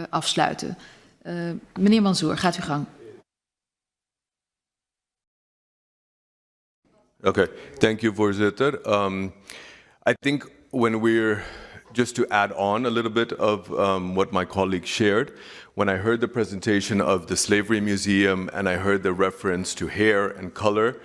afsluiten. Meneer Mansur, gaat uw gang. Okay, thank you, voorzitter. I think when we're, just to add on a little bit of what my colleague shared, when I heard the presentation of the Slavery Museum and I heard the reference to hair and color,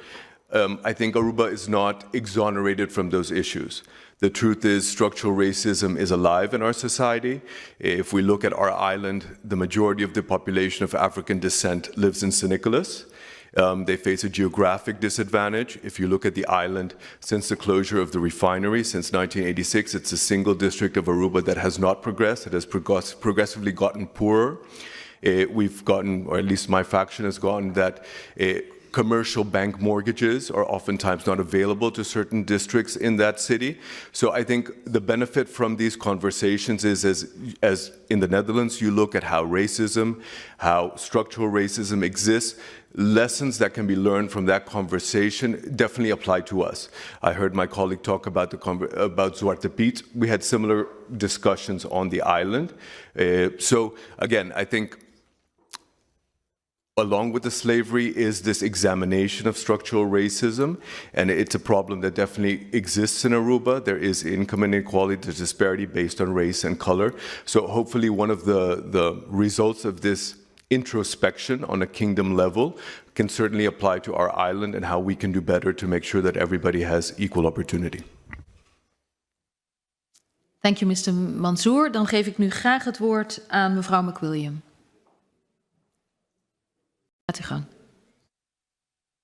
I think Aruba is not exonerated from those issues. The truth is structural racism is alive in our society. If we look at our island, the majority of the population of African descent lives in San Nicolas. They face a geographic disadvantage. If you look at the island, since the closure of the refinery, since 1986, it's a single district of Aruba that has not progressed. It has progressively gotten poorer. We've gotten, or at least my faction has gotten, that commercial bank mortgages are oftentimes not available to certain districts in that city. So I think the benefit from these conversations is as in the Netherlands, you look at how racism, how structural racism exists, lessons that can be learned from that conversation definitely apply to us. I heard my colleague talk about about Zwarte Piet. We had similar discussions on the island. So again, I think along with the slavery is this examination of structural racism, and it's a problem that definitely exists in Aruba. There is income inequality, there's disparity based on race and color. So hopefully one of the results of this introspection on a kingdom level can certainly apply to our island and how we can do better to make sure that everybody has equal opportunity. Thank you, Mr. Mansour. Dan geef ik nu graag het woord aan mevrouw McWilliam. Gaat u gang.